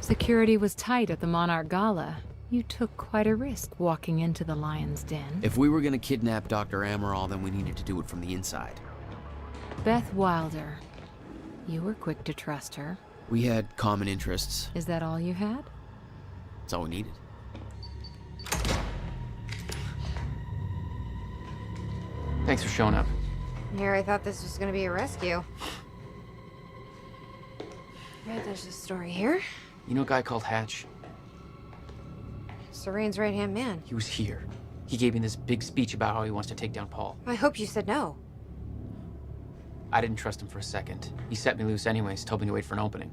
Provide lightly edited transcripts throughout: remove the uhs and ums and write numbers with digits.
Security was tight at the Monarch Gala. You took quite a risk walking into the Lion's Den. If we were gonna kidnap Dr. Amaral, then we needed to do it from the inside. Beth Wilder. You were quick to trust her. We had common interests. Is that all you had? That's all we needed. Thanks for showing up. Here, I thought this was gonna be a rescue. Right, there's a story here. You know a guy called Hatch? Serene's right-hand man. He was here. He gave me this big speech about how he wants to take down Paul. I hope you said no. I didn't trust him for a second. He set me loose anyways, told me to wait for an opening.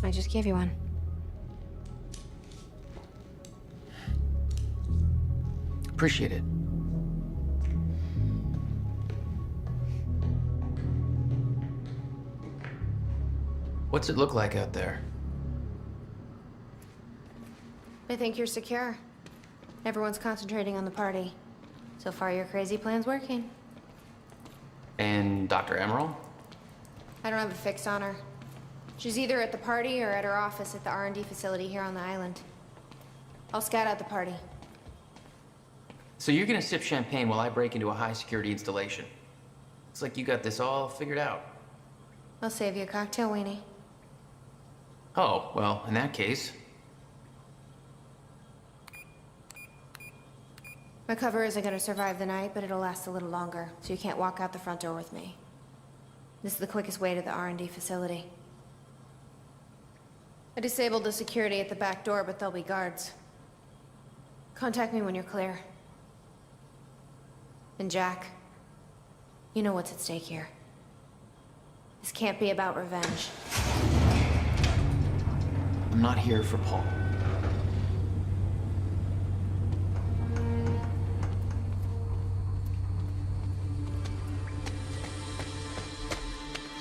I just gave you one. Appreciate it. What's it look like out there? I think you're secure. Everyone's concentrating on the party. So far, your crazy plan's working. And Dr. Amaral? I don't have a fix on her. She's either at the party or at her office at the R&D facility here on the island. I'll scout out the party. So you're gonna sip champagne while I break into a high-security installation. It's like you got this all figured out. I'll save you a cocktail, Weenie. Oh, well, in that case... My cover isn't gonna survive the night, but it'll last a little longer, so you can't walk out the front door with me. This is the quickest way to the R&D facility. I disabled the security at the back door, but there'll be guards. Contact me when you're clear. And Jack, you know what's at stake here. This can't be about revenge. I'm not here for Paul.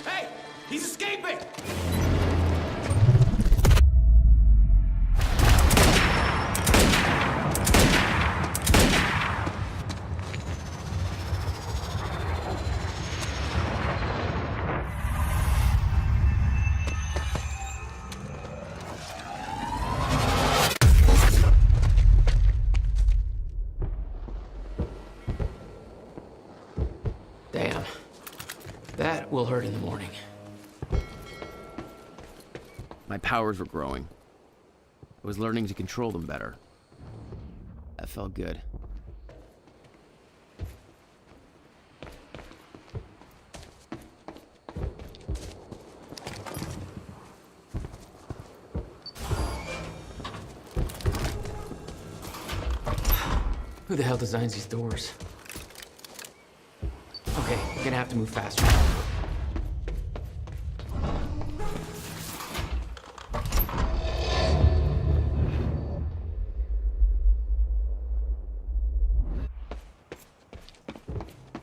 Hey! He's escaping! Damn. That will hurt in the morning. My powers were growing. I was learning to control them better. That felt good. Who the hell designs these doors? Okay, I'm gonna have to move faster.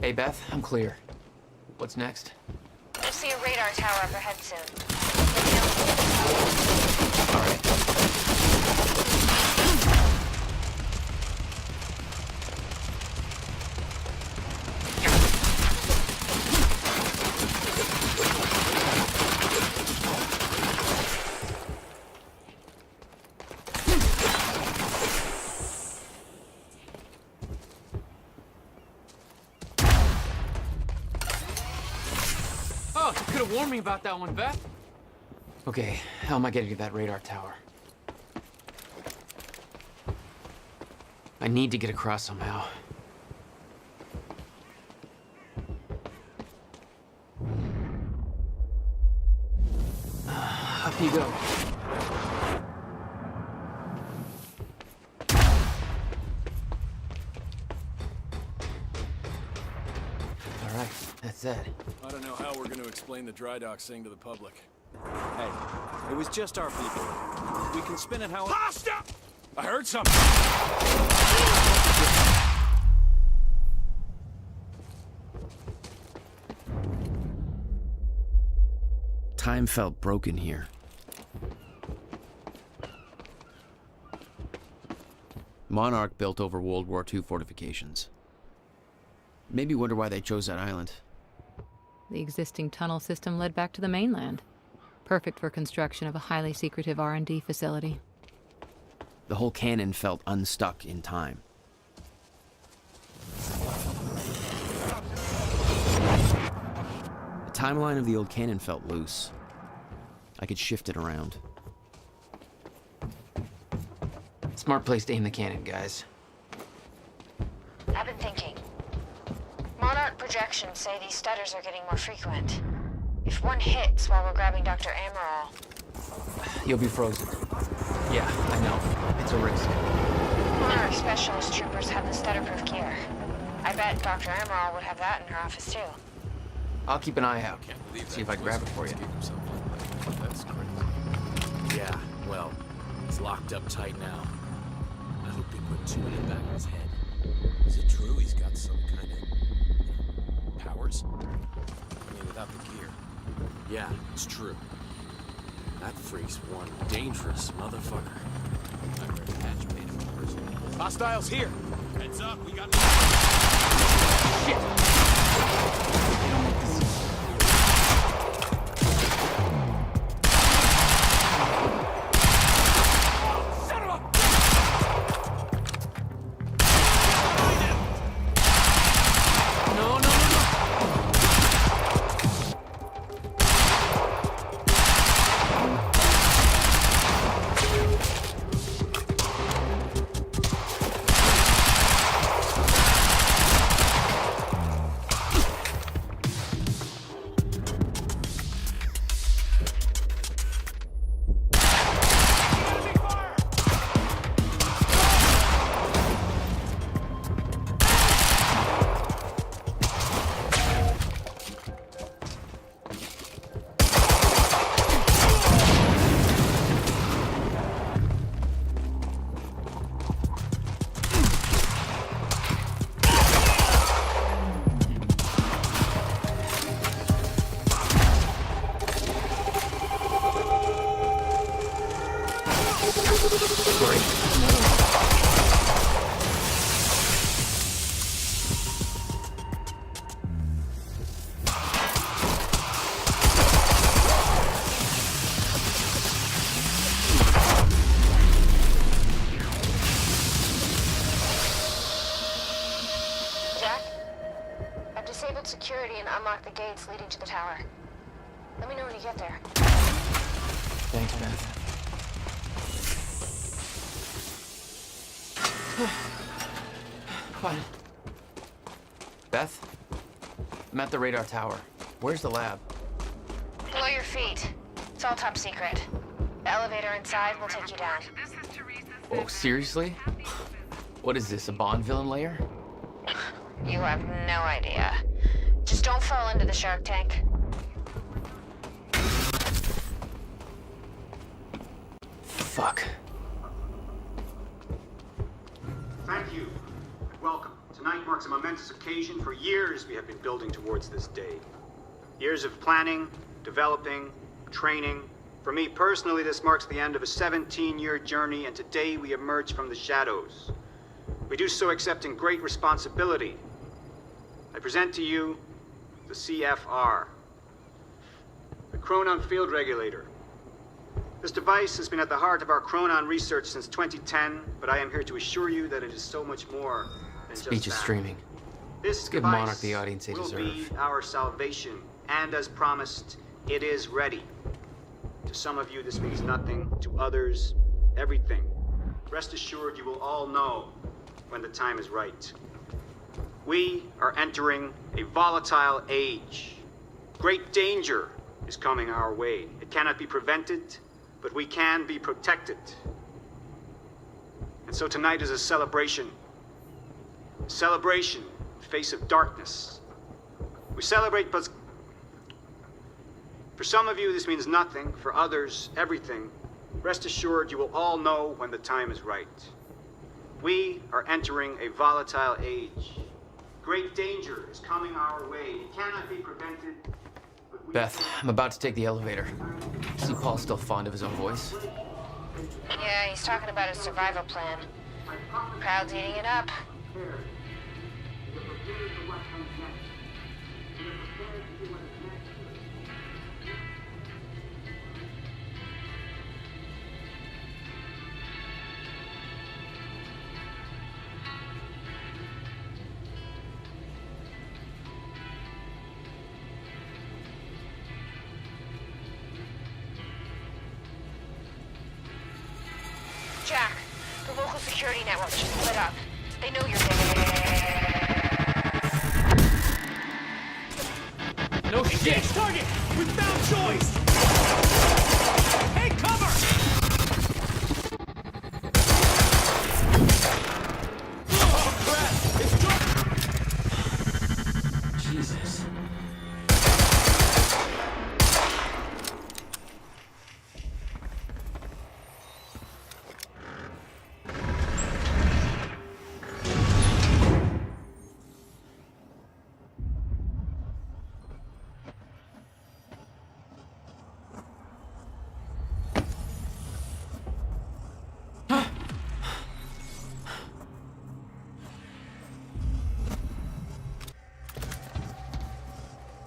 Hey, Beth, I'm clear. What's next? You'll see a radar tower up ahead soon. All right. Oh, you could have warned me about that one, Beth. Okay, how am I getting to that radar tower? I need to get across somehow. Up you go. All right, that's it. I don't know how we're going to explain the dry dock thing to the public. Hey, it was just our people. We can spin it how... Pasta! I heard something! Time felt broken here. Monarch built over World War II fortifications. Maybe wonder why they chose that island. The existing tunnel system led back to the mainland. Perfect for construction of a highly secretive R&D facility. The whole cannon felt unstuck in time. The timeline of the old cannon felt loose. I could shift it around. Smart place to aim the cannon, guys. I've been thinking. Monarch projections say these stutters are getting more frequent. If one hits while we're grabbing Dr. Amaral... You'll be frozen. Yeah, I know. It's a risk. Monarch specialist troopers have the stutter-proof gear. I bet Dr. Amaral would have that in her office, too. I'll keep an eye out. See if I can grab it for you. That's crazy. Yeah, well, he's locked up tight now. I hope they put two in the back of his head. Is it true he's got some kind of powers? I mean, without the gear. Yeah, it's true. That freak's one dangerous motherfucker. I read a patch made him personally. Hostiles here! Heads up, we got... Shit! Disabled security and unlock the gates leading to the tower. Let me know when you get there. Thanks, Beth. What? Beth? I'm at the radar tower. Where's the lab? Below your feet. It's all top secret. The elevator inside will take you down. Oh, seriously? What is this, a Bond villain lair? You have no idea. Just don't fall into the shark tank. Fuck. Thank you. Welcome. Tonight marks a momentous occasion. For years, we have been building towards this day. Years of planning, developing, training. For me personally, this marks the end of a 17-year journey, and today we emerge from the shadows. We do so accepting great responsibility. I present to you the CFR, the Chronon Field Regulator. This device has been at the heart of our Chronon research since 2010, but I am here to assure you that it is so much more than Speech just is that. streaming. This give device Monarch the audience they will deserve. be our salvation, and as promised, it is ready. To some of you, this means nothing. To others, everything. Rest assured, you will all know when the time is right. We are entering a volatile age. Great danger is coming our way. It cannot be prevented, but we can be protected. And so tonight is a celebration. A celebration in the face of darkness. We celebrate, but for some of you this means nothing. For others, everything. Rest assured, you will all know when the time is right. We are entering a volatile age. Great danger is coming our way. It cannot be prevented. But we Beth, I'm about to take the elevator. See Paul's still fond of his own voice? Yeah, he's talking about his survival plan. Crowd's eating it up. Jack, the local security network just split up. They know you're there. No shit! Target! We found Joyce! Hey, cover! Oh, crap! It's Jesus.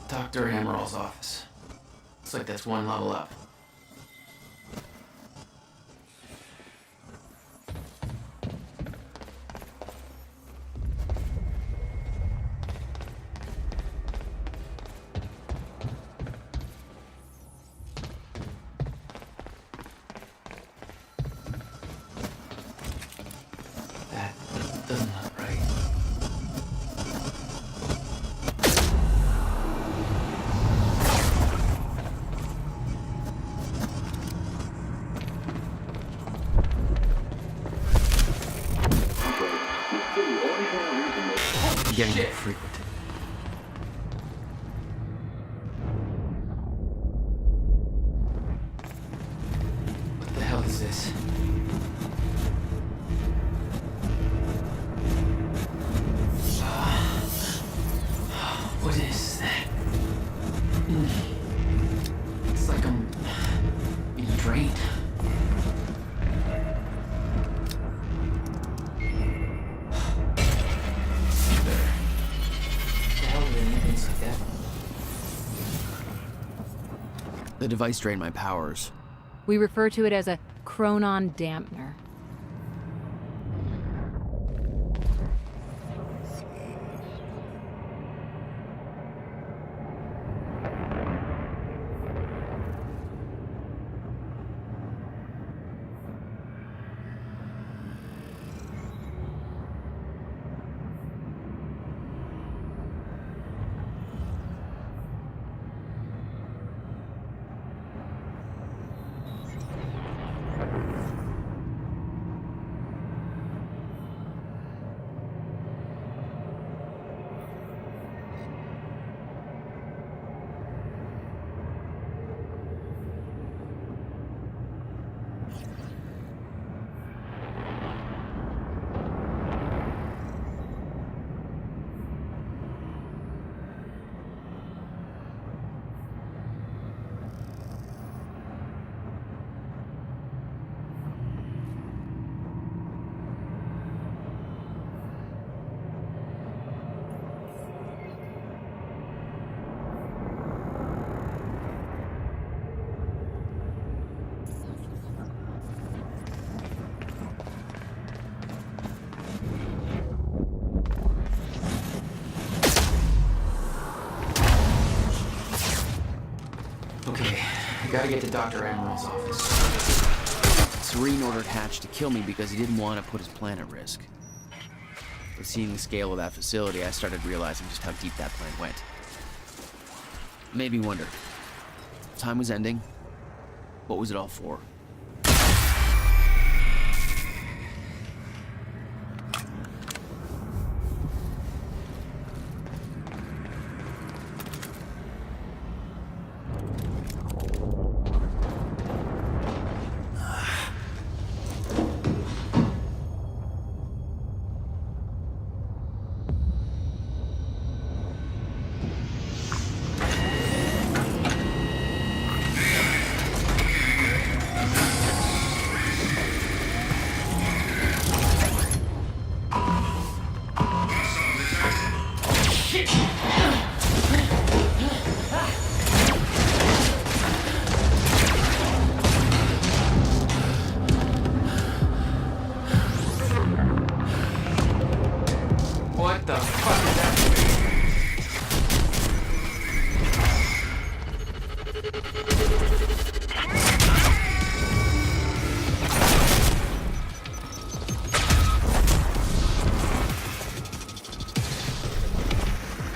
Dr. Amaril's office. Looks like that's one level up. That doesn't look right. Getting more frequent. What the hell is this? What is that? It's like I'm being drained. The device drained my powers. We refer to it as a chronon dampener. Okay, I gotta get to Dr. Amaril's office. Serene ordered Hatch to kill me because he didn't want to put his plan at risk. But seeing the scale of that facility, I started realizing just how deep that plan went. Made me wonder. Time was ending. What was it all for?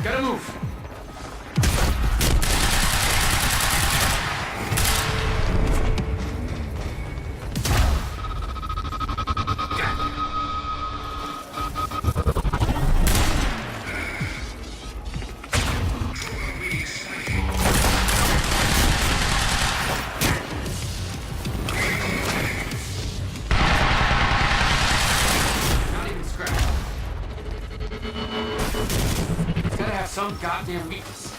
Gotta move. Not even scratch. It's gotta have some goddamn weakness.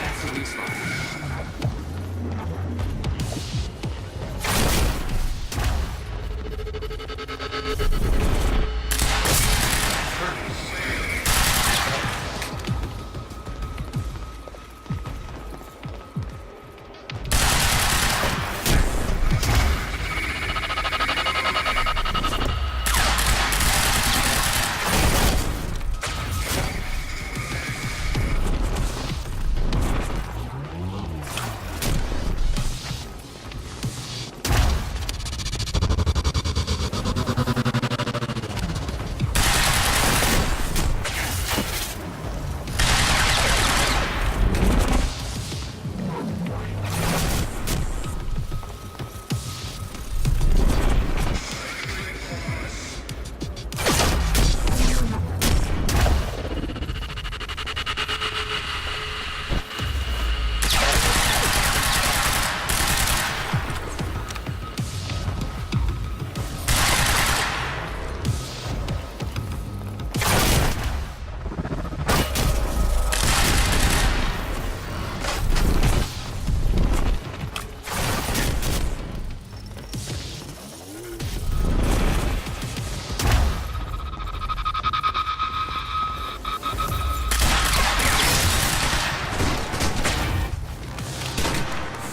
That's the weak spot.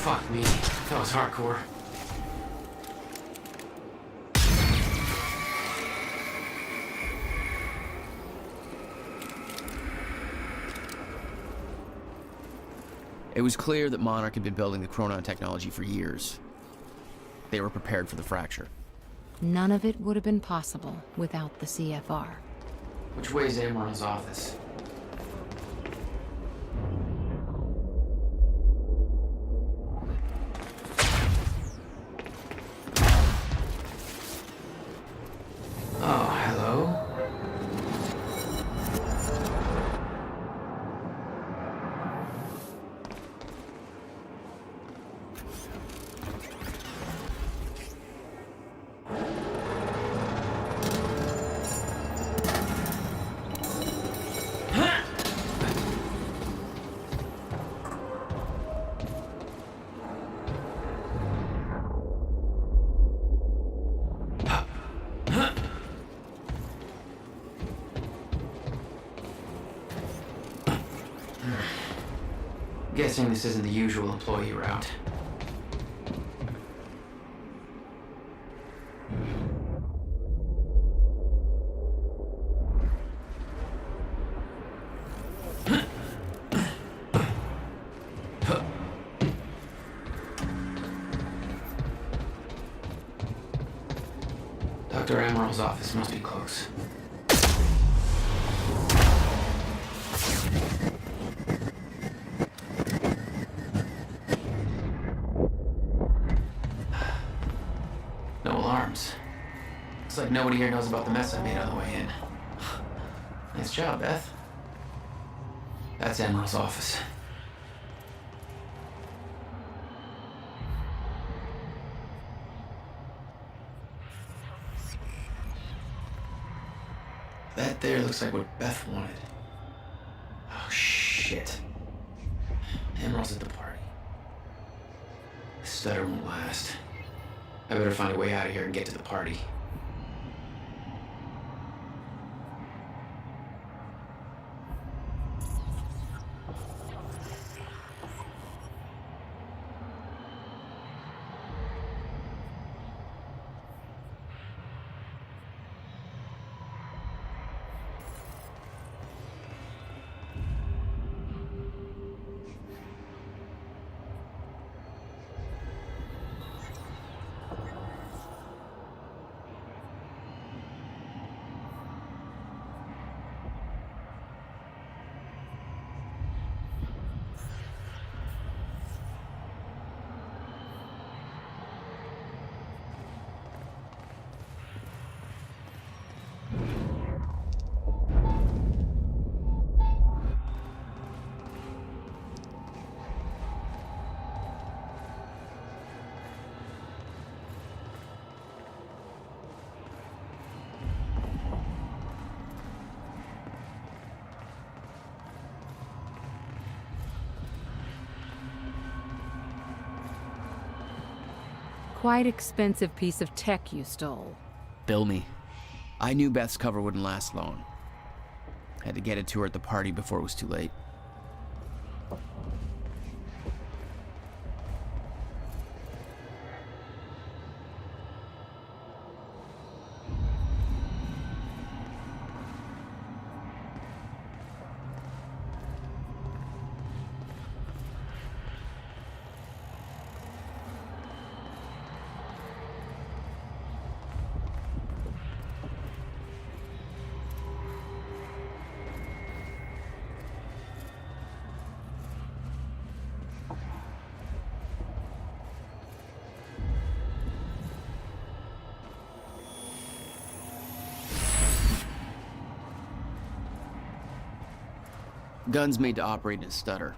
Fuck me. That was hardcore. It was clear that Monarch had been building the Chronon technology for years. They were prepared for the fracture. None of it would have been possible without the CFR. Which way is Emerald's office? Oh, hello? Guessing this isn't the usual employee route. Dr. Amaril's office must be close. No alarms. Looks like nobody here knows about the mess I made on the way in. Nice job, Beth. That's Amaril's office. That there looks like what Beth wanted. Oh, shit. Emerald's at the party. This stutter won't last. I better find a way out of here and get to the party. quite expensive piece of tech you stole. Bill me. I knew Beth's cover wouldn't last long. Had to get it to her at the party before it was too late. Guns made to operate in a stutter.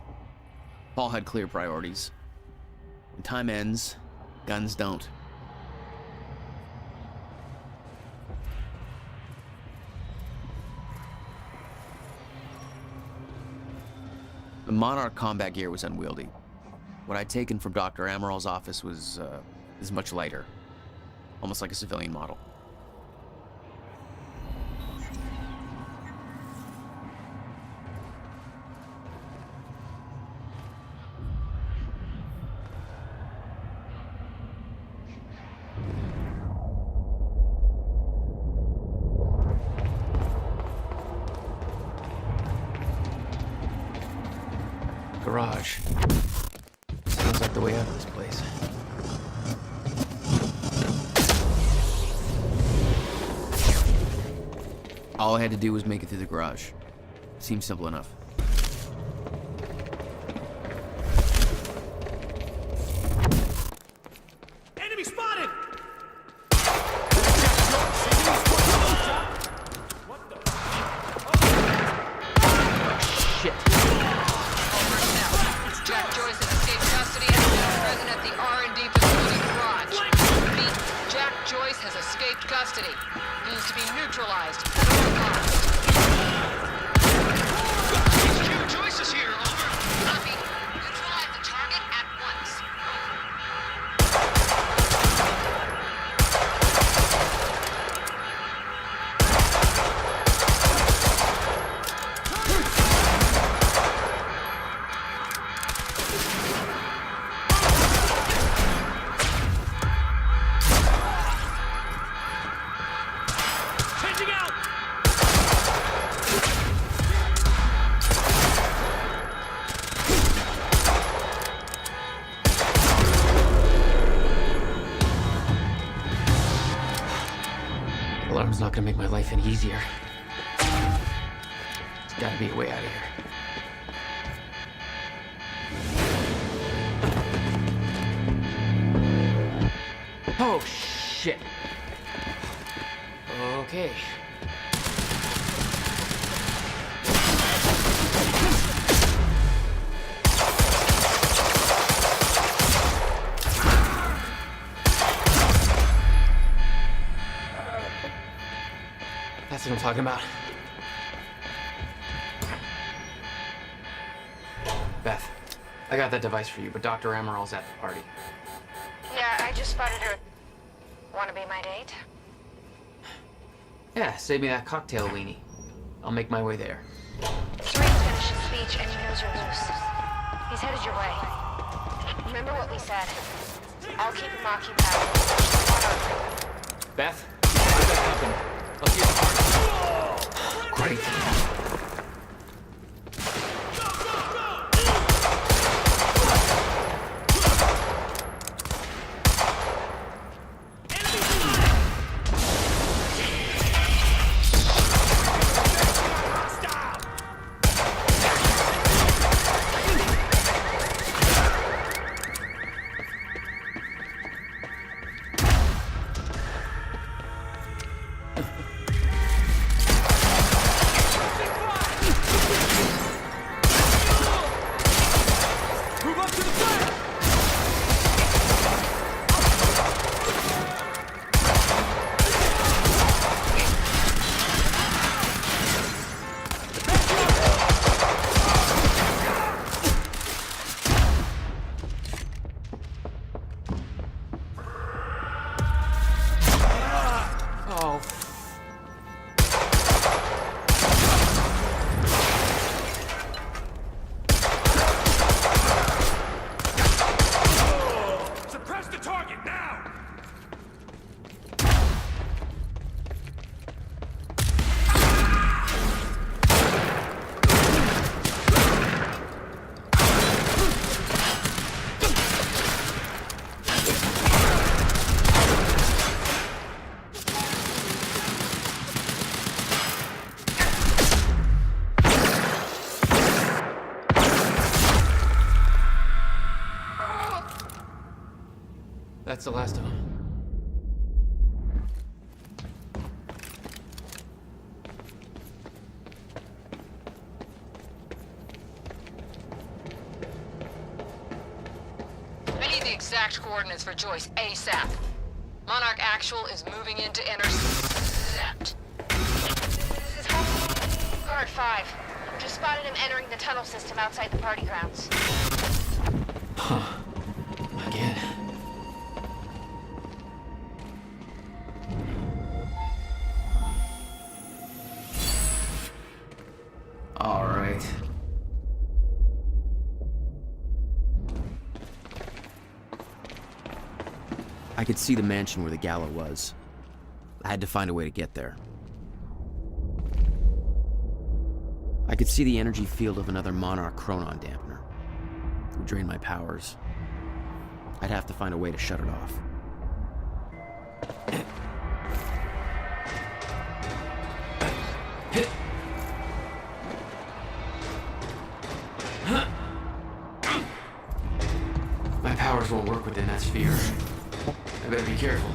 Paul had clear priorities. When time ends, guns don't. The Monarch combat gear was unwieldy. What I'd taken from Dr. Amaral's office was much lighter. Almost like a civilian model. Garage. Sounds like the way out of this place. All I had to do was make it through the garage. Seemed simple enough. Enemy spotted! Shit. Jack Joyce has escaped custody and is now present at the R&D facility garage. Repeat, Jack Joyce has escaped custody. He is to be neutralized at all costs. HQ Joyce is here, over. Copy. Neutralize the target at once. Changing out! Alarm's not gonna make my life any easier. There's gotta be a way out of here. Oh, shit. Okay. That's what I'm talking about. Beth, I got that device for you, but Dr. Amaral's at the party. Yeah, I just spotted her. Wanna be my date? Yeah, save me that cocktail weenie. I'll make my way there. Serene's finished his speech and he knows you're loose. He's headed your way. Remember what we said. I'll keep him occupied. Beth, I got company. I'll see you at the party. Great. exact coordinates for Joyce ASAP. Monarch Actual is moving in to intercept. This is Guard 5. Just spotted him entering the tunnel system outside the party grounds. Huh. Again. All right. I could see the mansion where the gala was. I had to find a way to get there. I could see the energy field of another Monarch Chronon dampener. It would drain my powers. I'd have to find a way to shut it off. My powers won't work within that sphere. I better be careful.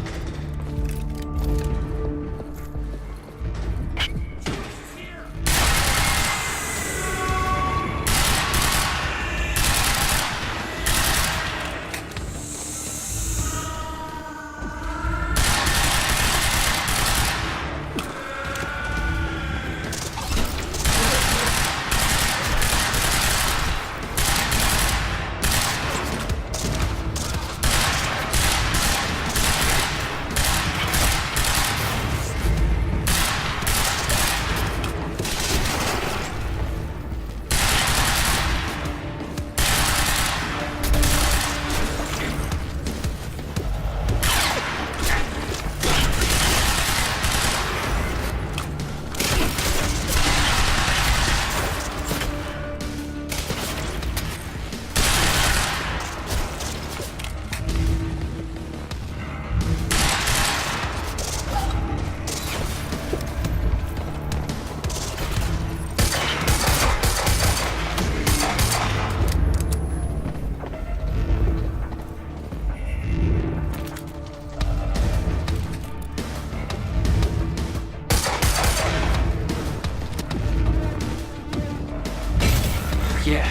Yeah,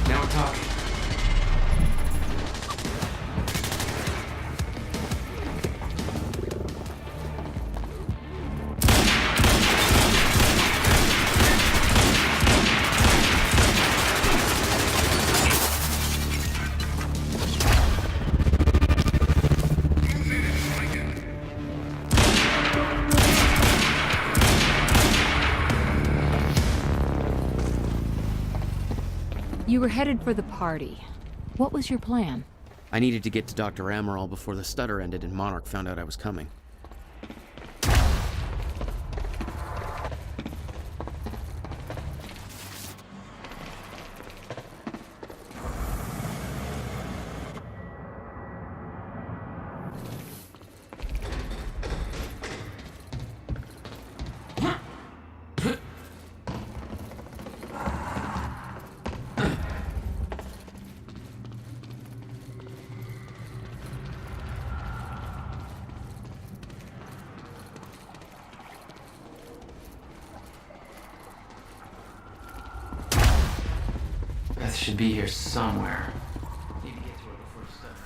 now we're talking. You were headed for the party. What was your plan? I needed to get to Dr. Amaral before the stutter ended and Monarch found out I was coming. Beth should be here somewhere. Need to get to her before stuff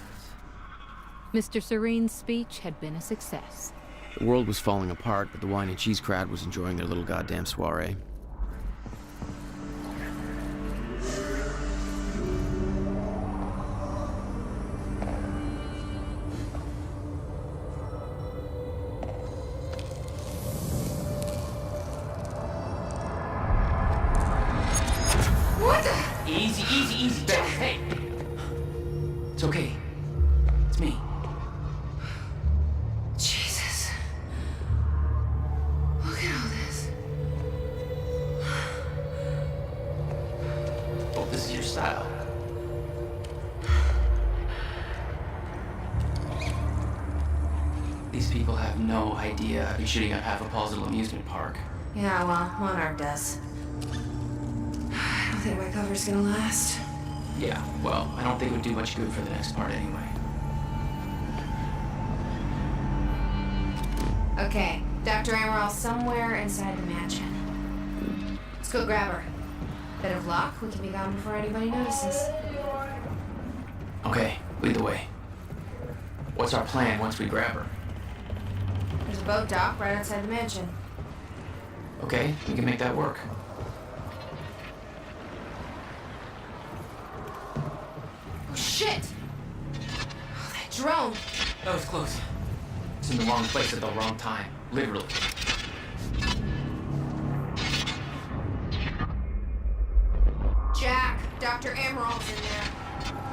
ends. Mr. Serene's speech had been a success. The world was falling apart, but the wine and cheese crowd was enjoying their little goddamn soiree. Easy, Beth. Hey! It's okay. It's me. Jesus. Look at all this. Hope this is your style. These people have no idea I've been shooting up half a Paul's little amusement park. Yeah, well, Monarch does. I don't think my cover's gonna last. Yeah, well, I don't think it would do much good for the next part anyway. Okay, Dr. Amaral's somewhere inside the mansion. Let's go grab her. Bit of luck, we can be gone before anybody notices. Okay, lead the way. What's our plan once we grab her? There's a boat dock right outside the mansion. Okay, we can make that work. Oh, shit! Oh, that drone! That was close. It's in the wrong place at the wrong time. Literally. Jack, Dr. Emerald's in there.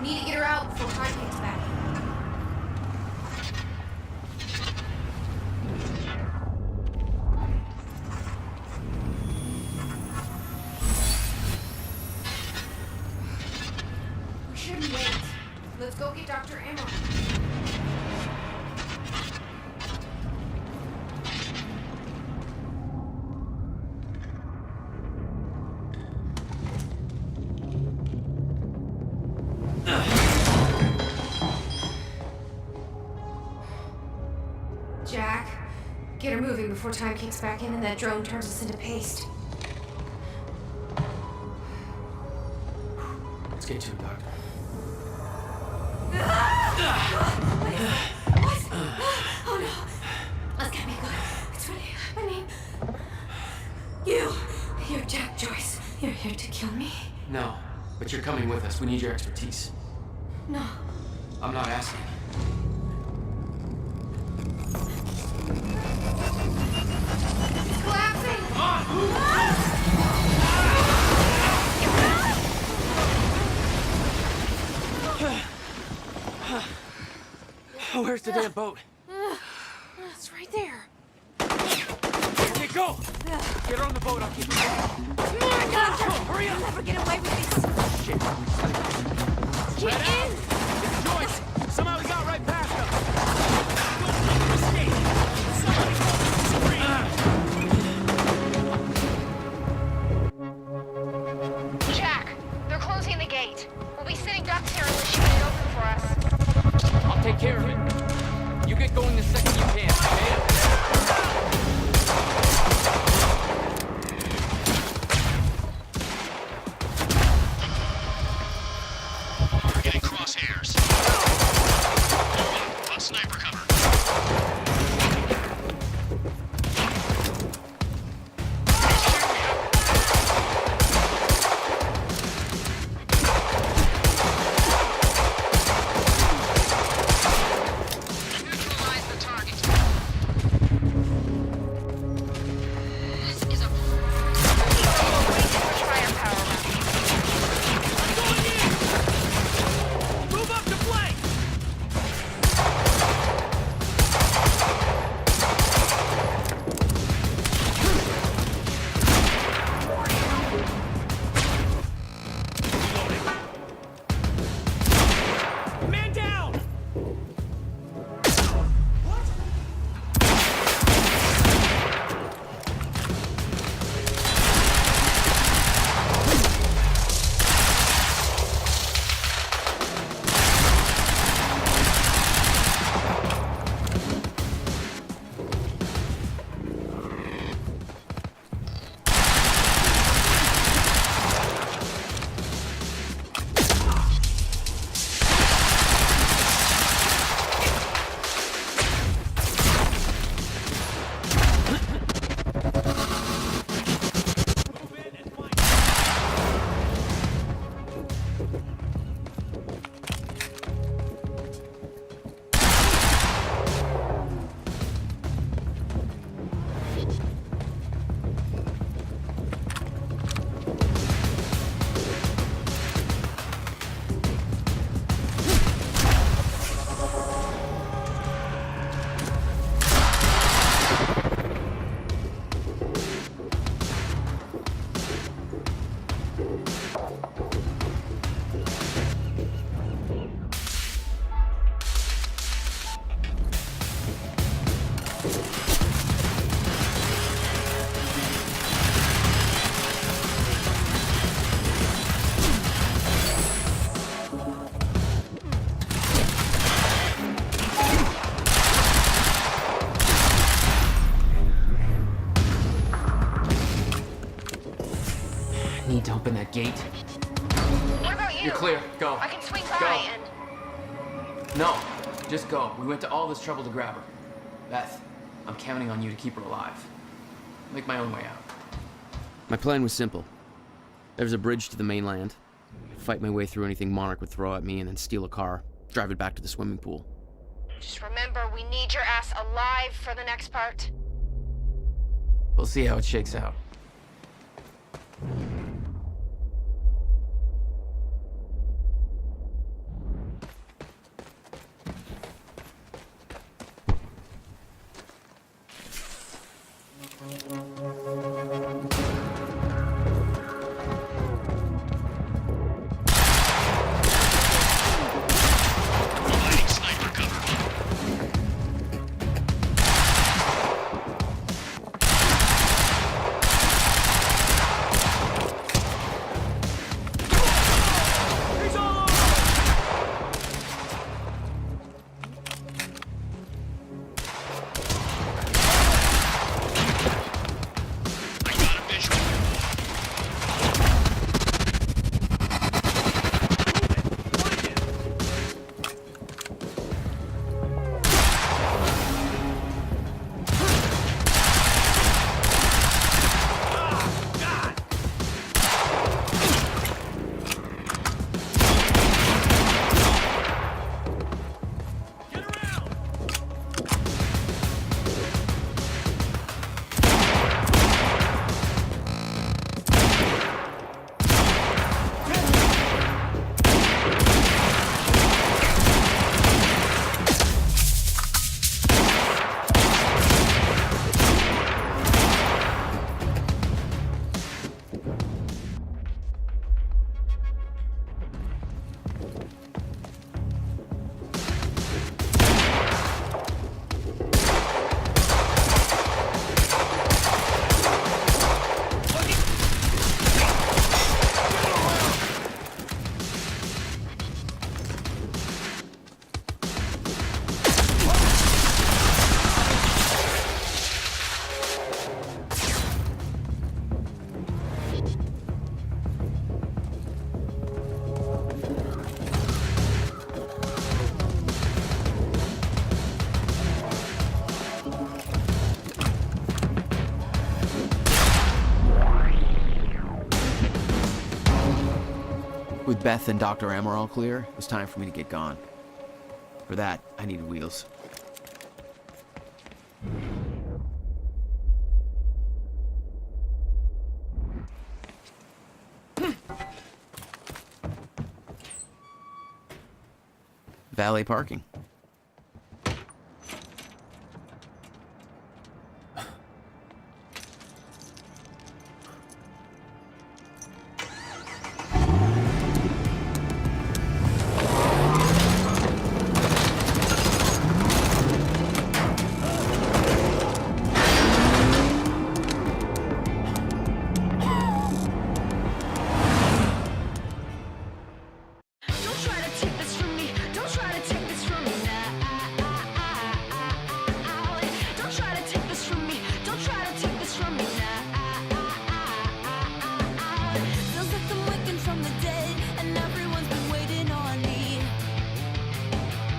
We need to get her out before time gets back. We shouldn't wait. Let's go get Dr. Emerald. Jack, get her moving before time kicks back in and that drone turns us into paste. Let's get to it, Doctor. What? Oh no. That's gotta be good. It's really happening. You're Jack Joyce. You're here to kill me? No, but you're coming with us. We need your expertise. No. I'm not asking. It's collapsing! Where's the damn boat? It's right there. Okay, go! Get her on the boat, I'll keep her. Come on, Doctor! Hurry up! You'll never get away with this. Shit. Get in! Joyce! Somehow we got right past them! Don't let them escape! Somebody call the screen! Jack, they're closing the gate. We'll be sitting ducks here unless you get it open for us. I'll take care of it. You get going the second you can, okay? We're getting crosshairs. On sniper cover. Neutralize the target. This is a... Way too much firepower around here. Going in! Move up to flank! Man down! Move in and flank. Need to open that gate. What about you? You're clear. Go. I can swing by Go. and... No. Just go. We went to all this trouble to grab her. Beth, I'm counting on you to keep her alive. I'll make my own way out. My plan was simple. There was a bridge to the mainland. Fight my way through anything Monarch would throw at me and then steal a car, drive it back to the swimming pool. Just remember, we need your ass alive for the next part. We'll see how it shakes out. Providing sniper cover. He's all over! I got a visual. Get around! With Beth and Dr. Amaral clear, it was time for me to get gone. For that, I needed wheels. Valet parking. Don't try to take this from me. Don't try to take this from me now. Don't try to take this from me. Don't try to take this from me now. Feels like I'm waking from the dead, and everyone's been waiting on me.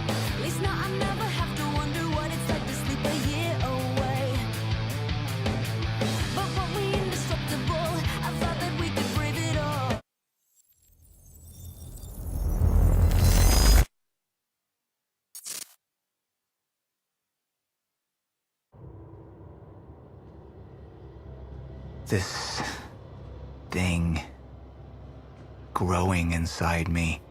At least now I never have to wonder what it's like to sleep a year away. But weren't we indestructible? I thought that we could brave it all. This thing growing inside me.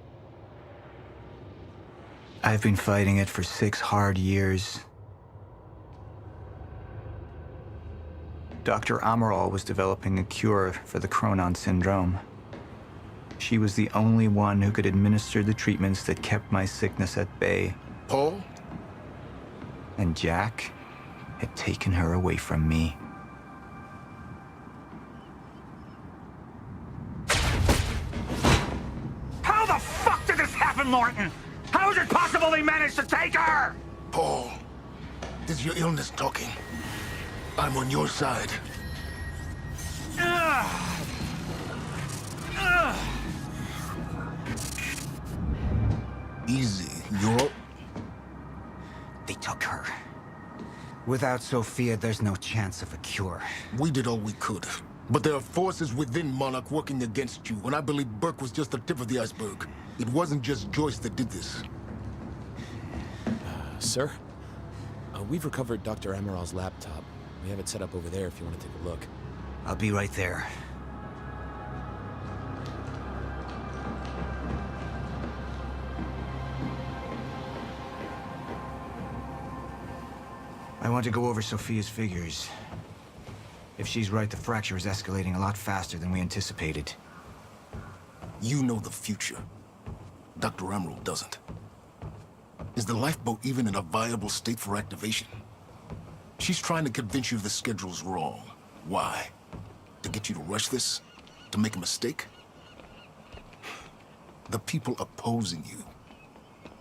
I've been fighting it for 6 hard years. Dr. Amaral was developing a cure for the Chronon syndrome. She was the only one who could administer the treatments that kept my sickness at bay. Paul? And Jack had taken her away from me. How the fuck did this happen, Morton? How is it possible they managed to take her? Paul, is your illness talking? I'm on your side. Easy, you're... Without Sophia, there's no chance of a cure. We did all we could. But there are forces within Monarch working against you, and I believe Burke was just the tip of the iceberg. It wasn't just Joyce that did this. Sir? We've recovered Dr. Amaral's laptop. We have it set up over there if you want to take a look. I'll be right there. I want to go over Sophia's figures. If she's right, the fracture is escalating a lot faster than we anticipated. You know the future. Dr. Amaral doesn't. Is the lifeboat even in a viable state for activation? She's trying to convince you the schedule's wrong. Why? To get you to rush this? To make a mistake? The people opposing you.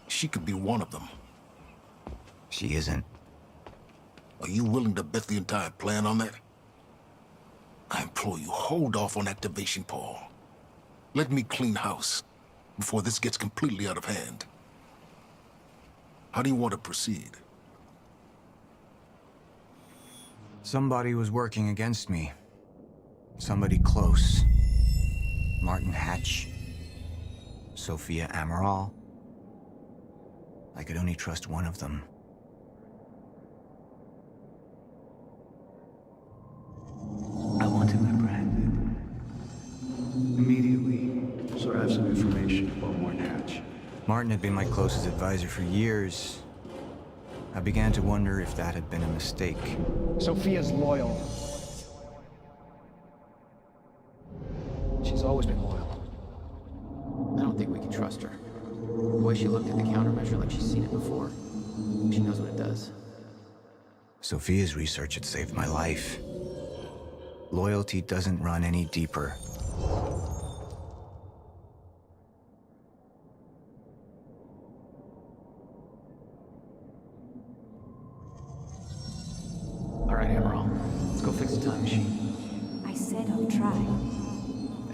She could be one of them. She isn't. Are you willing to bet the entire plan on that? I implore you, hold off on activation, Paul. Let me clean house before this gets completely out of hand. How do you want to proceed? Somebody was working against me. Somebody close. Martin Hatch. Sophia Amaral. I could only trust one of them. I want him apprehended. Immediately. So I have some information about Martin Hatch. Martin had been my closest advisor for years. I began to wonder if that had been a mistake. Sophia's loyal. She's always been loyal. I don't think we can trust her. The way she looked at the countermeasure like she's seen it before. She knows what it does. Sophia's research had saved my life. Loyalty doesn't run any deeper. All right, Amaral. Let's go fix the time machine. I said I'll try.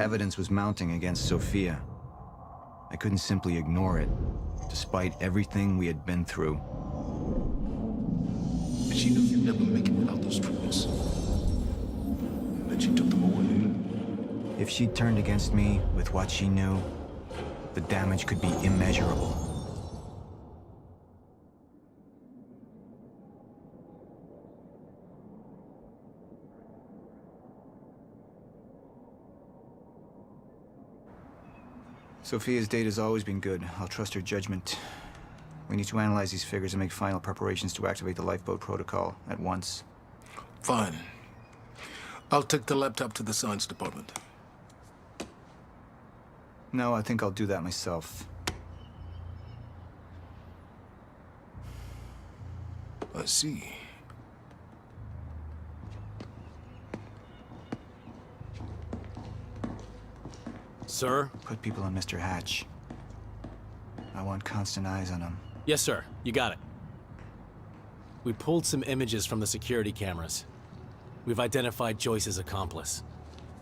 Evidence was mounting against Sophia. I couldn't simply ignore it, despite everything we had been through. And she knew you'd never make it without those treatments. And then she took them away. If she'd turned against me with what she knew, the damage could be immeasurable. Sophia's data's always been good. I'll trust her judgment. We need to analyze these figures and make final preparations to activate the lifeboat protocol at once. Fine. I'll take the laptop to the science department. No, I think I'll do that myself. I see. Sir? Put people on Mr. Hatch. I want constant eyes on him. Yes, sir. You got it. We pulled some images from the security cameras. We've identified Joyce's accomplice.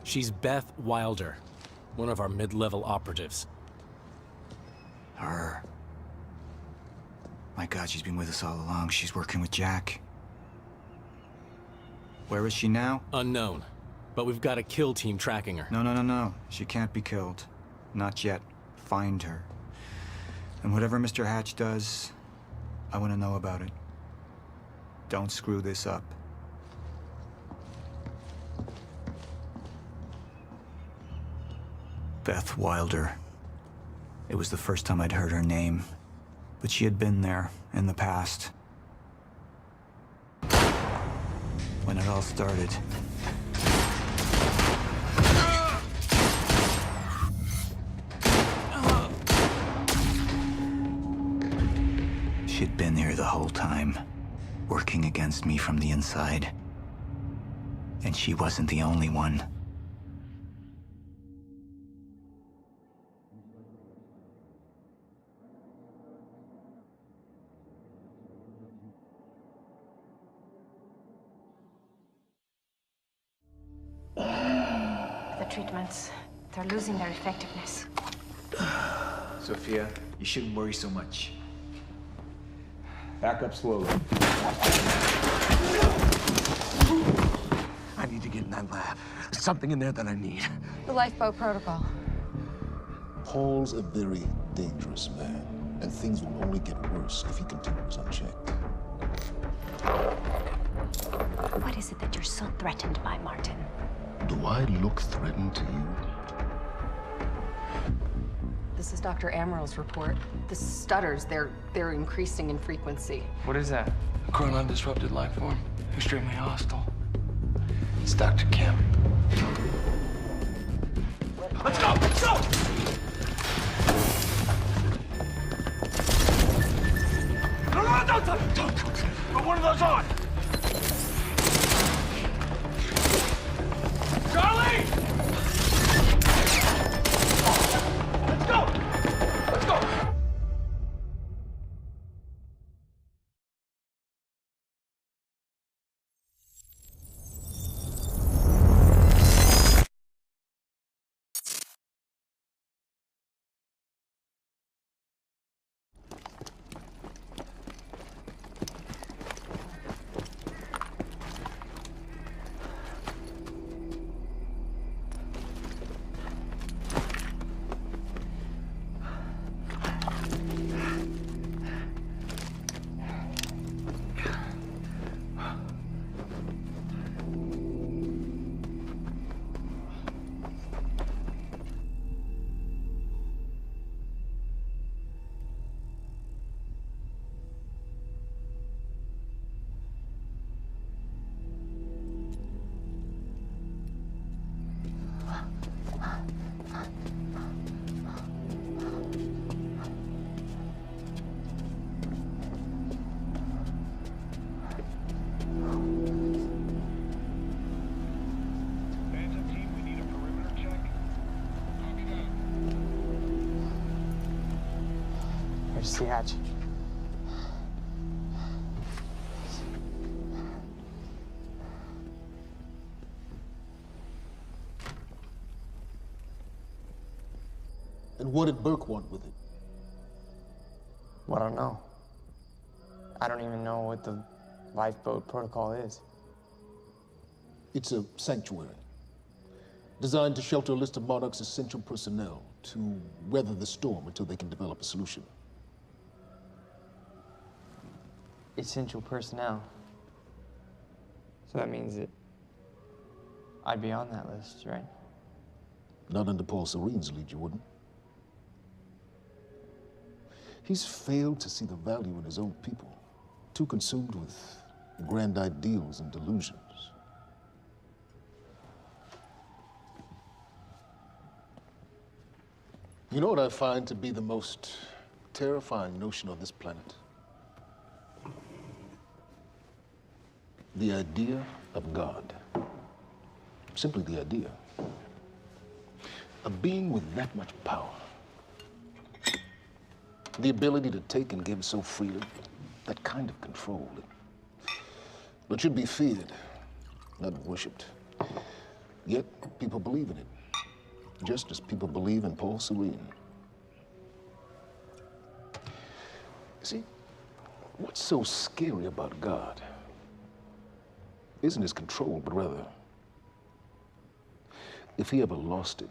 She's Beth Wilder, one of our mid-level operatives. Her. My God, she's been with us all along. She's working with Jack. Where is she now? Unknown. But we've got a kill team tracking her. No. She can't be killed. Not yet. Find her. And whatever Mr. Hatch does, I want to know about it. Don't screw this up. Beth Wilder. It was the first time I'd heard her name, but she had been there in the past. When it all started. She'd been there the whole time, working against me from the inside. And she wasn't the only one. The treatments, they're losing their effectiveness. Sophia, you shouldn't worry so much. Back up slowly. I need to get in that lab. There's something in there that I need. The lifeboat protocol. Paul's a very dangerous man, and things will only get worse if he continues unchecked. What is it that you're so threatened by, Martin? Do I look threatened to you? This is Dr. Amaril's report. The stutters, they're increasing in frequency. What is that? A chronon disrupted life form. Extremely hostile. It's Dr. Kim. Let's go! Let's go! No, don't. Put one of those on! Charlie! Let's go! Let's go! Here's the hatch. And what did Burke want with it? Well, I don't know. I don't even know what the lifeboat protocol is. It's a sanctuary, designed to shelter a list of Monarch's essential personnel to weather the storm until they can develop a solution. Essential personnel. So that means that I'd be on that list, right? Not under Paul Serene's lead, you wouldn't. He's failed to see the value in his own people, too consumed with grand ideals and delusions. You know what I find to be the most terrifying notion on this planet? The idea of God. Simply the idea. A being with that much power. The ability to take and give so freely. That kind of control. It should be feared, not worshipped. Yet people believe in it. Just as people believe in Paul Serene. See, what's so scary about God isn't his control, but rather, if he ever lost it.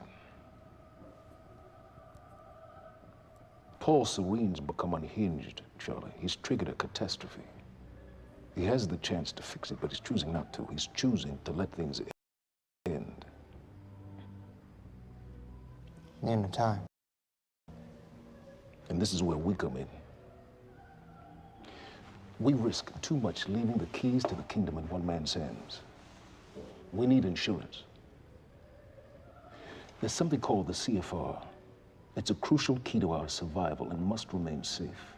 Paul Serene's become unhinged, Charlie. He's triggered a catastrophe. He has the chance to fix it, but he's choosing not to. He's choosing to let things end. The end of time. And this is where we come in. We risk too much leaving the keys to the kingdom in one man's hands. We need insurance. There's something called the CFR. It's a crucial key to our survival and must remain safe.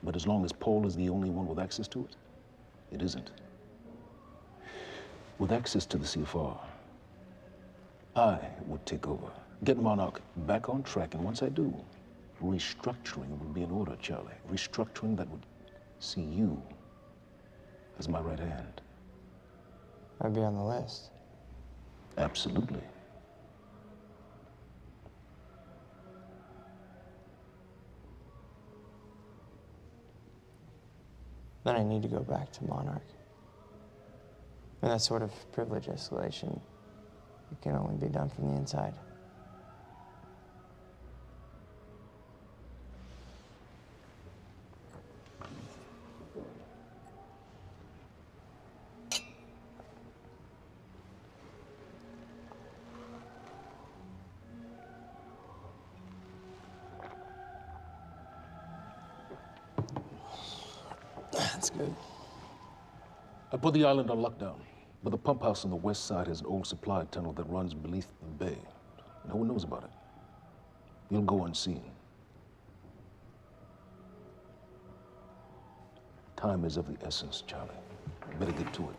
But as long as Paul is the only one with access to it, it isn't. With access to the CFR, I would take over, get Monarch back on track, and once I do, restructuring would be in order, Charlie. Restructuring that would see you as my right hand. I'd be on the list. Absolutely. then I need to go back to Monarch. And that sort of privilege escalation, it can only be done from the inside. That's good. I put the island on lockdown, but the pump house on the west side has an old supply tunnel that runs beneath the bay. No one knows about it. You'll go unseen. Time is of the essence, Charlie. Better get to it.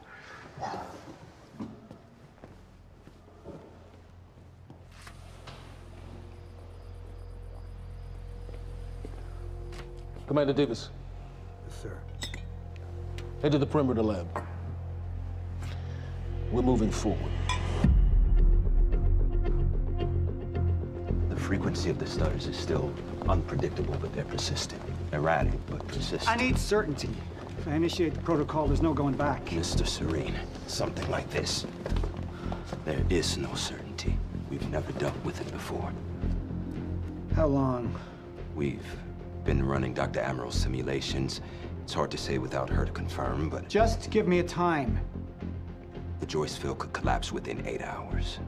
Commander Davis. Yes, sir. Head to the perimeter lab. We're moving forward. The frequency of the stutters is still unpredictable, but they're persistent. Erratic, but persistent. I need certainty. If I initiate the protocol, there's no going back. Mr. Serene, something like this. There is no certainty. We've never dealt with it before. How long? We've been running Dr. Amaril's simulations. It's hard to say without her to confirm, but... Just give me a time. The Joyce field could collapse within 8 hours.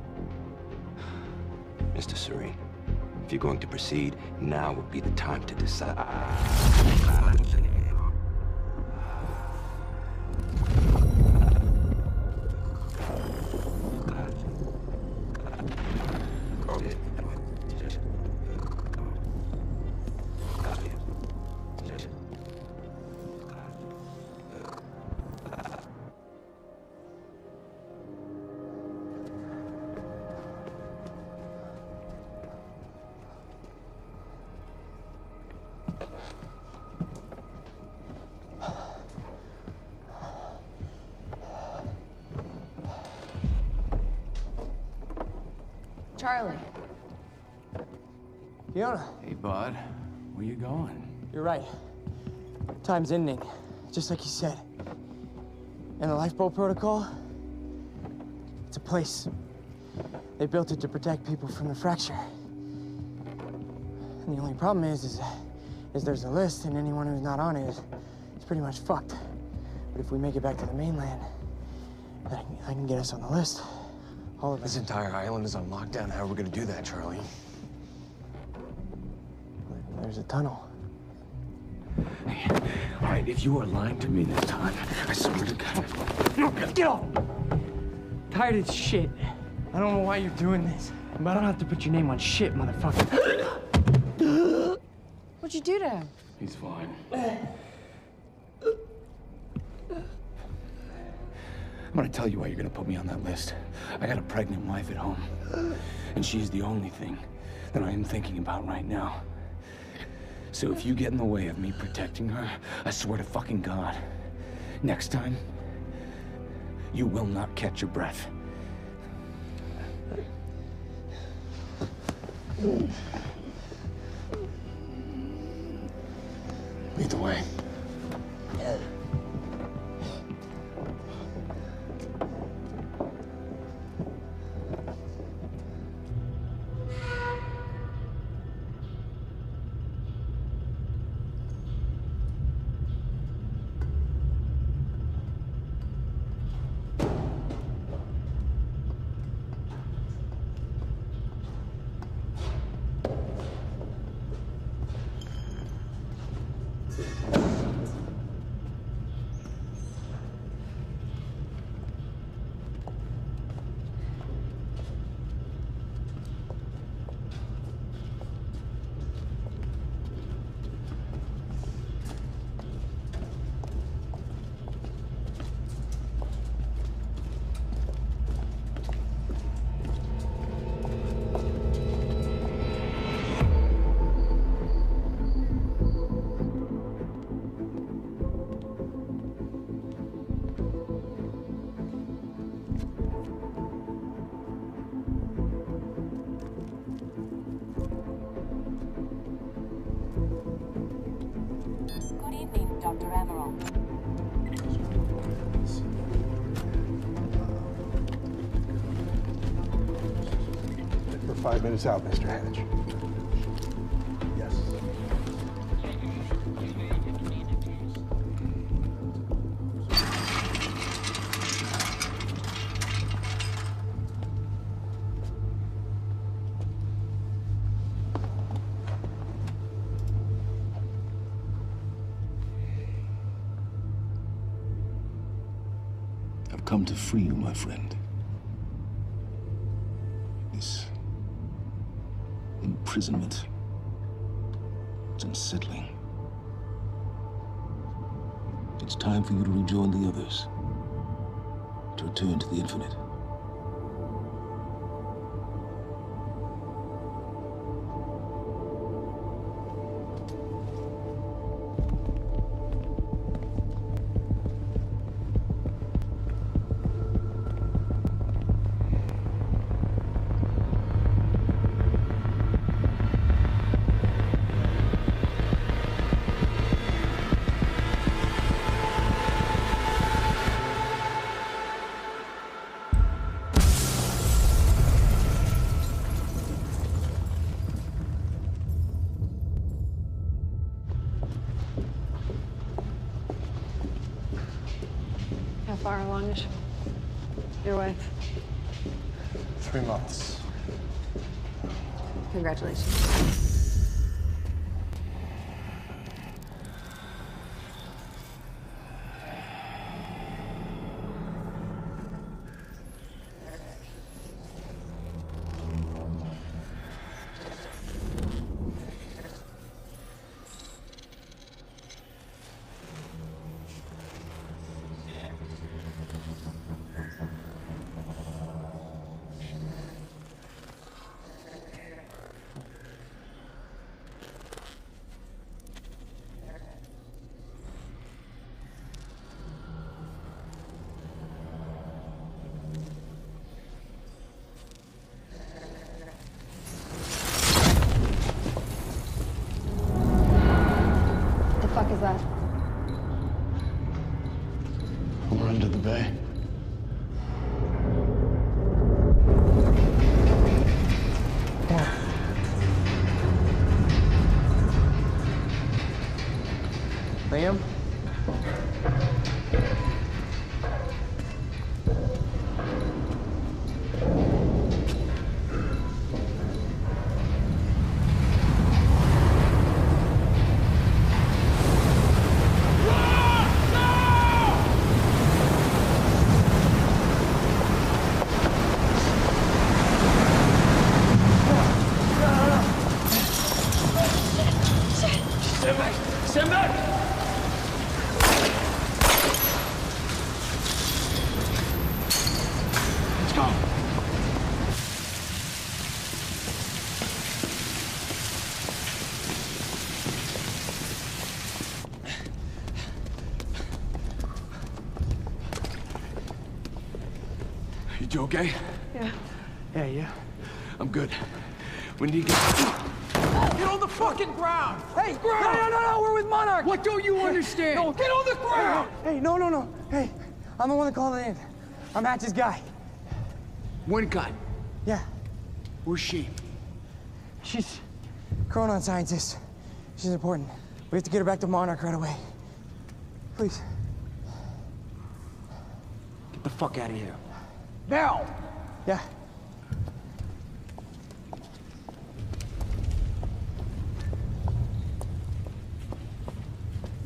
Mr. Serene, if you're going to proceed, now would be the time to decide. Charlie. Fiona. Hey, bud. Where you going? You're right. Time's ending, just like you said. And the lifeboat protocol? It's a place. They built it to protect people from the fracture. And the only problem is there's a list, and anyone who's not on it is pretty much fucked. But if we make it back to the mainland, I can get us on the list. All of us. This entire island is on lockdown. How are we gonna do that, Charlie? There's a tunnel. Hey, all right, if you are lying to me this time, I swear to God. Get off! Tired of this shit. I don't know why you're doing this, but I don't have to put your name on shit, motherfucker. What'd you do to him? He's fine. I'm gonna tell you why you're gonna put me on that list. I got a pregnant wife at home, and she's the only thing that I am thinking about right now. So if you get in the way of me protecting her, I swear to fucking God, next time, you will not catch your breath. Lead the way. Good evening, Dr. Amaral. 5 minutes out, Mr. Hatch. Yes. I've come to free you, my friend. This imprisonment, it's unsettling. It's time for you to rejoin the others, to return to the infinite. How far along is your wife? 3 months. Congratulations. What the fuck is that? We're under the bay. Liam? Stand back! Stand back! Let's go. You okay? Yeah. Yeah, yeah. I'm good. When do you get... Get on the fucking ground! Hey, ground! no, we're with Monarch! What don't you understand? No, Get on the ground! Hey, no. Hey, I'm the one that called it in. I'm Hatch's guy. Wincott. Yeah. Where's she? She's Chronon scientist. She's important. We have to get her back to Monarch right away. Please. Get the fuck out of here. Now! Yeah.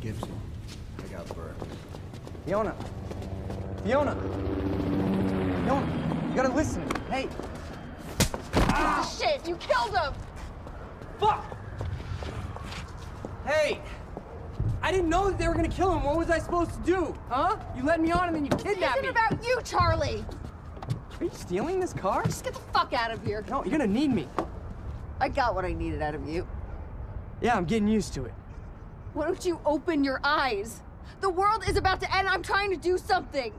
Gibson, I got Burke. Fiona, you gotta listen to me. Hey. Shit, you killed him! Fuck! Hey! I didn't know that they were gonna kill him. What was I supposed to do? Huh? You led me on and then you kidnapped me. This isn't about you, Charlie! Are you stealing this car? Just get the fuck out of here. No, you're gonna need me. I got what I needed out of you. Yeah, I'm getting used to it. Why don't you open your eyes? The world is about to end. I'm trying to do something.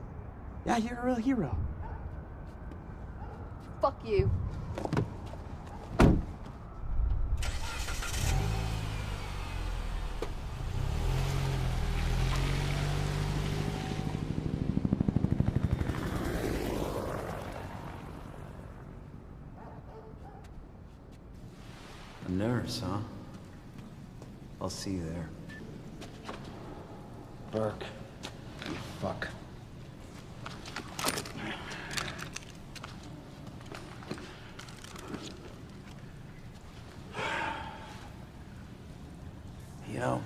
Yeah, you're a real hero. Fuck you. A nurse, huh? I'll see you there. Burke. You fuck. You know,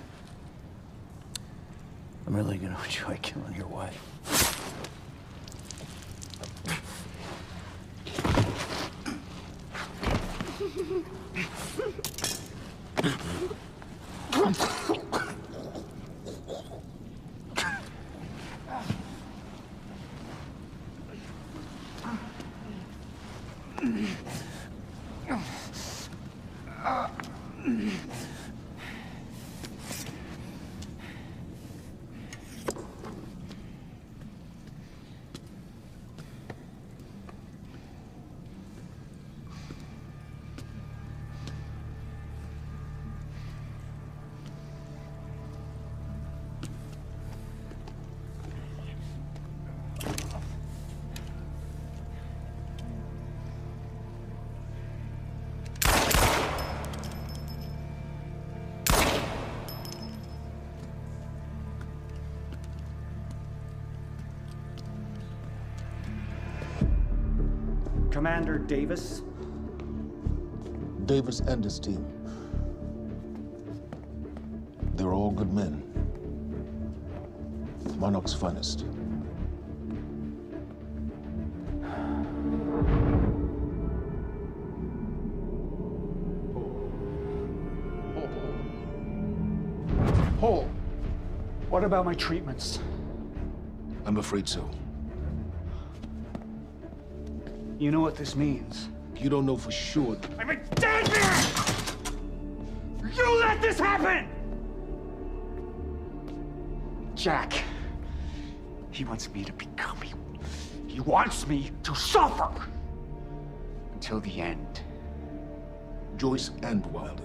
I'm really gonna enjoy killing your wife. Commander Davis? Davis and his team. They're all good men. Monarch's finest. Paul, what about my treatments? I'm afraid so. You know what this means? You don't know for sure. I'm in danger! You let this happen! Jack, he wants me to become you. He wants me to suffer until the end. Joyce and Wilder.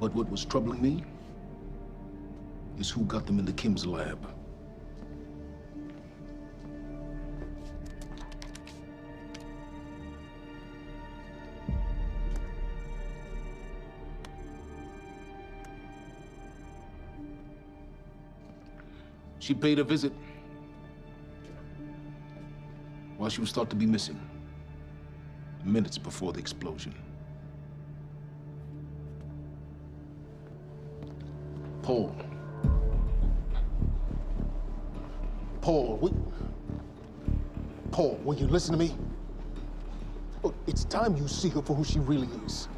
But what was troubling me is who got them into Kim's lab. She paid a visit while she was thought to be missing, minutes before the explosion. Paul. Paul, will you listen to me? Look, it's time you see her for who she really is.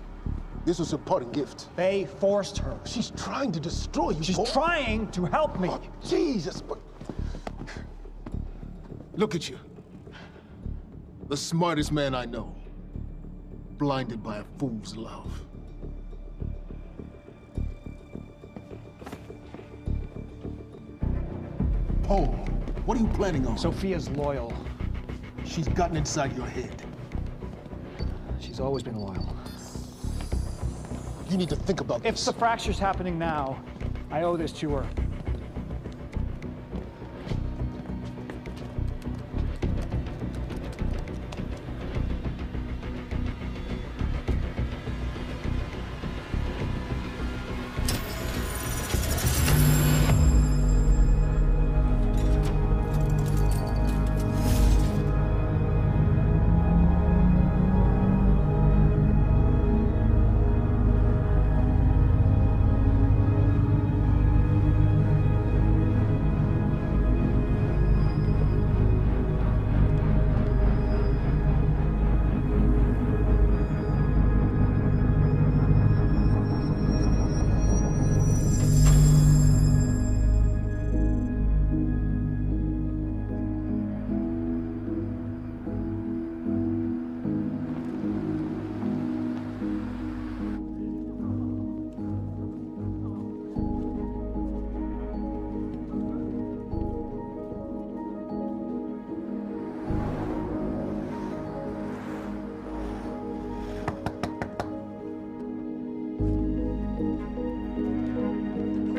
This was her parting gift. They forced her. She's trying to destroy you, She's Paul. trying to help me. Oh, Jesus, but... Look at you. The smartest man I know. Blinded by a fool's love. Paul, what are you planning on? Sophia's loyal. She's gotten inside your head. She's always been loyal. You need to think about If this. the fracture's happening now, I owe this to her.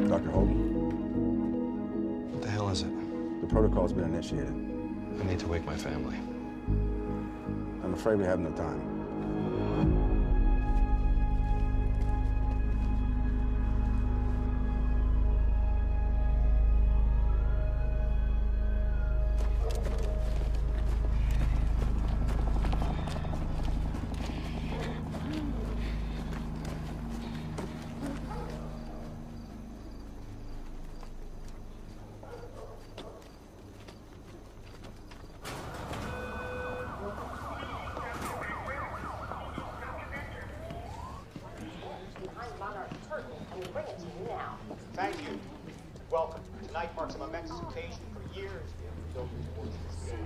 Dr. Hogan? What the hell is it? The protocol's been initiated. I need to wake my family. I'm afraid we have no time. Welcome. Tonight marks a momentous occasion. For years, we have been building towards this day.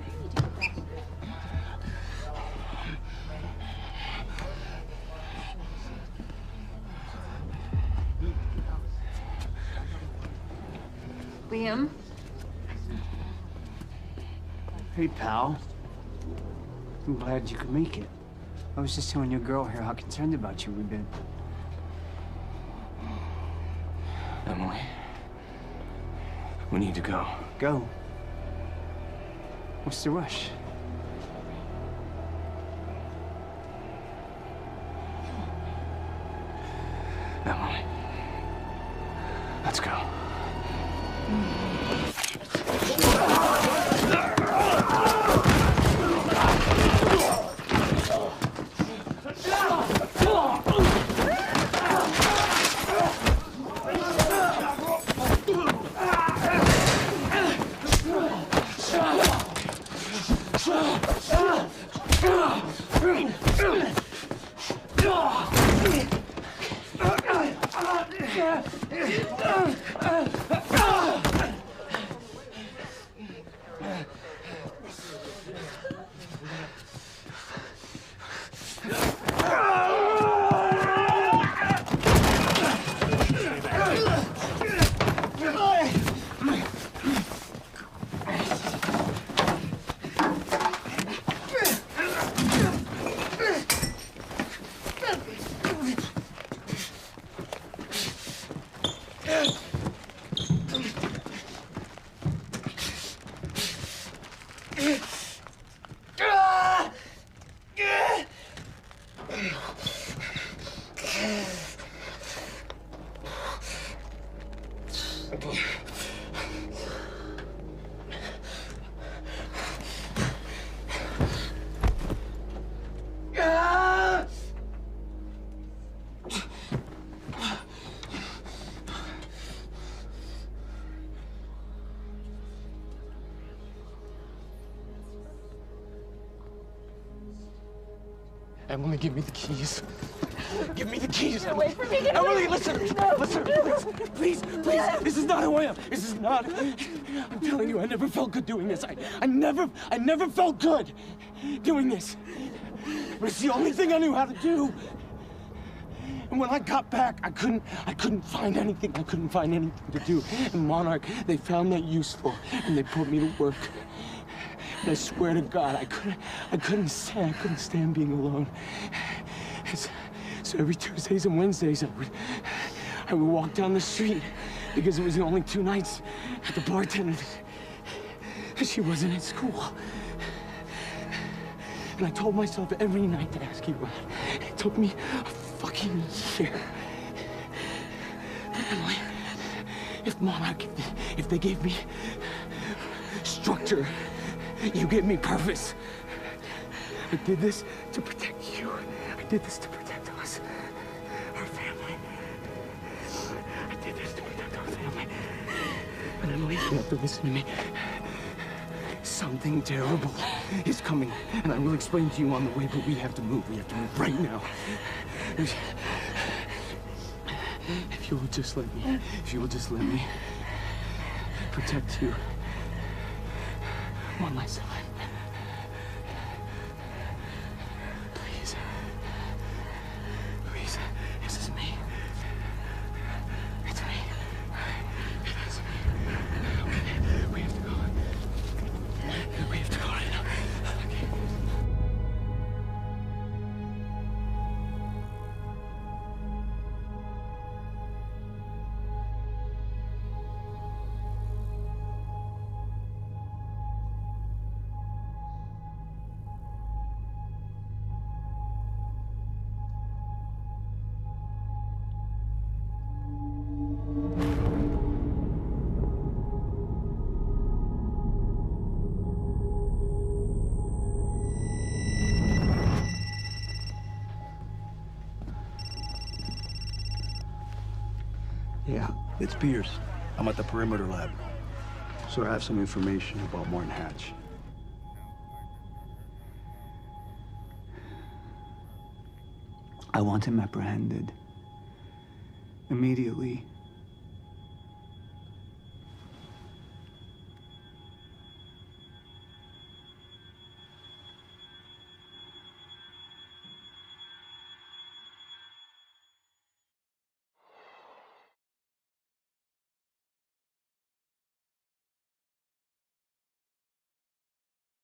Liam? Hey, pal. I'm glad you could make it. I was just telling your girl here how concerned about you we've been. Emily, we need to go. Go. What's the rush? Emily, let's go. Emily, give me the keys. Give me the keys. Get away from me. Get Emily, away. listen. No. Listen, please, please. This is not who I am. This is not. I'm telling you, I never felt good doing this. I never felt good doing this. But it's the only thing I knew how to do. And when I got back, I couldn't find anything. I couldn't find anything to do. And Monarch, they found that useful, and they put me to work. And I swear to God, I couldn't stand being alone. So every Tuesdays and Wednesdays, I would walk down the street because it was the only 2 nights at the bartender. She wasn't at school. And I told myself every night to ask you out. It took me a fucking year. But Emily, if Monarch, if they gave me structure, you gave me purpose. I did this to protect you. I did this to protect us, our family. I did this to protect our family. But Emily, you have to listen to me. Something terrible is coming, and I will explain to you on the way, but we have to move. We have to move right now. If you will just let me protect you one last time. Please. Please. This is me. It's me. It is me. Okay. We have to go. We have to go right now. Okay. Yeah, it's Pierce. I'm at the perimeter lab. So I have some information about Martin Hatch. I want him apprehended. Immediately.